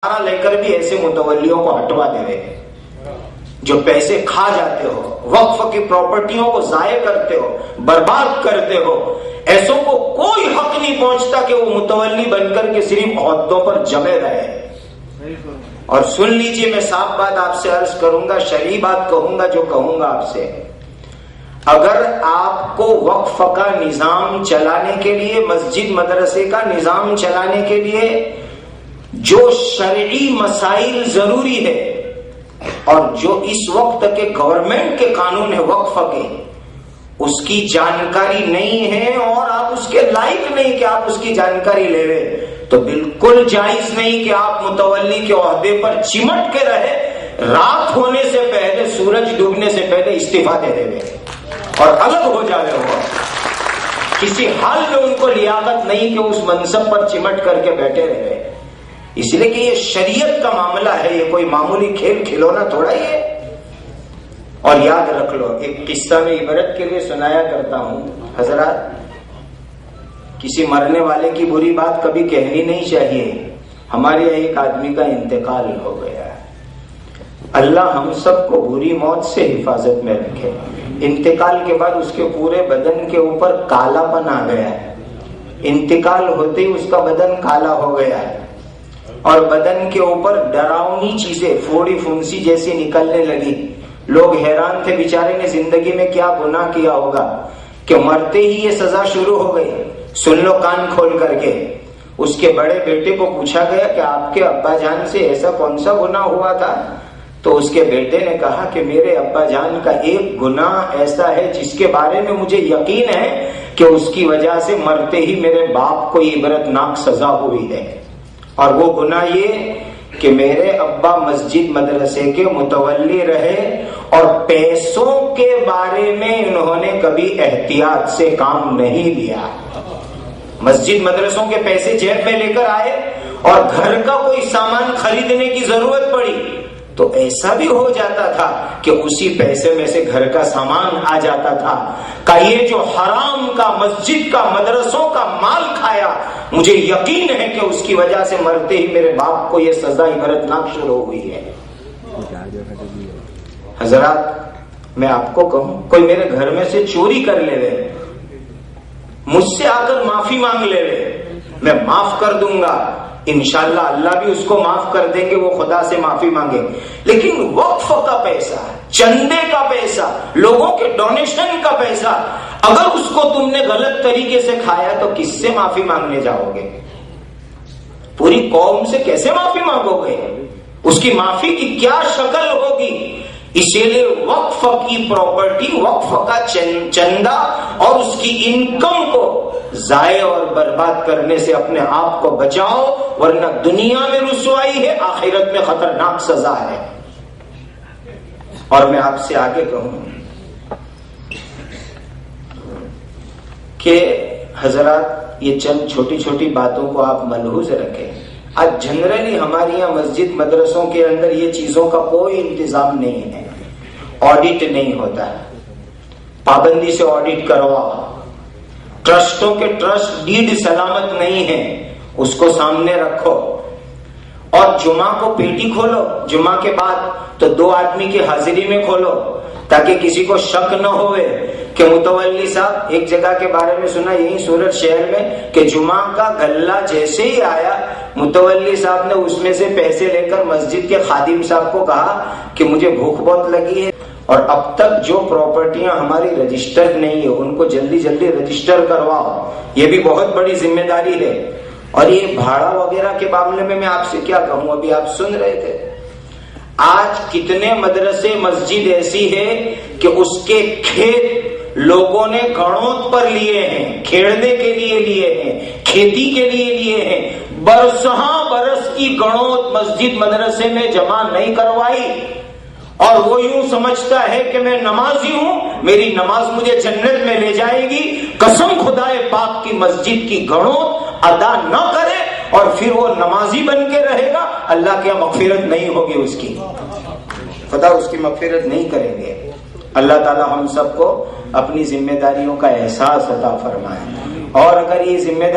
لے کر بھی ایسے متولیوں کو ہٹوا دے رہے جو پیسے کھا جاتے ہو، وقف کی پراپرٹیوں کو ضائع کرتے ہو، برباد کرتے ہو، ایسوں کو کوئی حق نہیں پہنچتا کہ وہ متولی بن کر کے صرف عہدوں پر جمے رہے۔ اور سن لیجئے، میں صاف بات آپ سے عرض کروں گا، شرعی بات کہوں گا جو کہوں گا آپ سے، اگر آپ کو وقف کا نظام چلانے کے لیے، مسجد مدرسے کا نظام چلانے کے لیے جو شرعی مسائل ضروری ہے اور جو اس وقت کے گورنمنٹ کے قانون ہے وقف کے، اس کی جانکاری نہیں ہے اور آپ اس کے لائق نہیں کہ آپ اس کی جانکاری لے لیں، تو بالکل جائز نہیں کہ آپ متولی کے عہدے پر چمٹ کے رہے، رات ہونے سے پہلے، سورج ڈوبنے سے پہلے استعفا دے دے اور الگ ہو جائے ہو۔ کسی حال میں ان کو لیاقت نہیں کہ اس منصب پر چمٹ کر کے بیٹھے رہے، اس لیے کہ یہ شریعت کا معاملہ ہے، یہ کوئی معمولی کھیل کھلونا تھوڑا ہی ہے۔ اور یاد رکھ لو، ایک قصہ میں عبرت کے لیے سنایا کرتا ہوں حضرات، کسی مرنے والے کی بری بات کبھی کہنی نہیں چاہیے۔ ہمارے یہاں ایک آدمی کا انتقال ہو گیا ہے، اللہ ہم سب کو بری موت سے حفاظت میں رکھے۔ انتقال کے بعد اس کے پورے بدن کے اوپر کالا پن آ گیا ہے، انتقال ہوتے ہی اس کا بدن کالا ہو گیا ہے اور بدن کے اوپر ڈراؤنی چیزیں پھوڑی پھنسی جیسی نکلنے لگی۔ لوگ حیران تھے، بیچارے نے زندگی میں کیا گناہ کیا ہوگا کہ مرتے ہی یہ سزا شروع ہو گئی۔ سن لو کان کھول کر کے، اس کے بڑے بیٹے کو پوچھا گیا کہ آپ کے ابا جان سے ایسا کون سا گناہ ہوا تھا؟ تو اس کے بیٹے نے کہا کہ میرے ابا جان کا ایک گناہ ایسا ہے جس کے بارے میں مجھے یقین ہے کہ اس کی وجہ سے مرتے ہی میرے باپ کو عبرتناک سزا ہوئی ہے، اور وہ گناہ یہ کہ میرے ابا مسجد مدرسے کے متولی رہے اور پیسوں کے بارے میں انہوں نے کبھی احتیاط سے کام نہیں لیا۔ مسجد مدرسوں کے پیسے جیب میں لے کر آئے اور گھر کا کوئی سامان خریدنے کی ضرورت پڑی تو ایسا بھی ہو جاتا تھا کہ اسی پیسے میں سے گھر کا سامان آ جاتا تھا۔ کہ یہ جو حرام کا، مسجد کا، مدرسوں کا مال کھایا، مجھے یقین ہے کہ اس کی وجہ سے مرتے ہی میرے باپ کو یہ سزا عبرتناک شروع ہوئی ہے۔ حضرات، میں آپ کو کہوں، کوئی میرے گھر میں سے چوری کر لے رہے، مجھ سے آ کر معافی مانگ لے رہے، میں معاف کر دوں گا، انشاءاللہ اللہ بھی اس کو معاف کر دیں گے، وہ خدا سے معافی مانگے۔ لیکن وقف کا پیسہ، چندے کا پیسہ، لوگوں کے ڈونیشن کا پیسہ، اگر اس کو تم نے غلط طریقے سے کھایا تو کس سے معافی مانگنے جاؤ گے؟ پوری قوم سے کیسے معافی مانگو گے؟ اس کی معافی کی کیا شکل ہوگی؟ اسی لیے وقف کی پراپرٹی، وقف کا چندہ اور اس کی انکم کو ضائع اور برباد کرنے سے اپنے آپ کو بچاؤ، ورنہ دنیا میں رسوائی ہے، آخرت میں خطرناک سزا ہے۔ اور میں آپ سے آگے کہوں کہ حضرات، یہ چند چھوٹی چھوٹی باتوں کو آپ ملحوظ رکھیں۔ آج جنرلی ہمارے یہاں مسجد مدرسوں کے اندر یہ چیزوں کا کوئی انتظام نہیں ہے، آڈٹ نہیں ہوتا ہے، پابندی سے آڈٹ کرواؤ، ٹرسٹوں کے ٹرسٹ ڈیڈ سلامت نہیں ہے، اس کو سامنے رکھو، اور جمعہ کو پیٹی کھولو، جمعہ کے بعد تو 2 آدمی کی حاضری میں کھولو تاکہ کسی کو شک نہ ہوئے کہ متولی صاحب، ایک جگہ کے بارے میں سنا یہی سورت شہر میں کہ جمعہ کا غلہ جیسے ہی آیا، متولی صاحب نے اس میں سے پیسے لے کر مسجد کے خادم صاحب کو کہا کہ مجھے بھوک بہت لگی ہے، اور اب تک جو پراپرٹیاں ہماری رجسٹر نہیں ہے ان کو جلدی جلدی رجسٹر کرواؤ، یہ بھی بہت بڑی ذمہ داری ہے۔ اور یہ بھاڑا وغیرہ کے معاملے میں آپ سے کیا کہوں، ابھی آپ سن رہے تھے، آج کتنے مدرسے، مسجد ایسی ہے کہ اس کے کھیت لوگوں نے گھڑوں پر لیے ہیں، کھیڑنے کے لیے لیے ہیں، کھیتی کے لیے لیے ہیں، برسہاں برس کی گھڑوں مسجد مدرسے میں جمع نہیں کروائی، اور وہ یوں سمجھتا ہے کہ میں نمازی ہوں، میری نماز مجھے جنت میں لے جائے گی۔ قسم خدائے پاک کی، مسجد کی گھڑوں ادا نہ کرے اور پھر وہ نمازی بن کے رہے گا، اللہ کی مغفرت نہیں ہوگی، اس کی خدا اس کی مغفرت نہیں کریں گے۔ اللہ تعالی ہم سب کو اپنی ذمہ داریوں کا احساس عطا فرمائے، اور اگر یہ ذمہ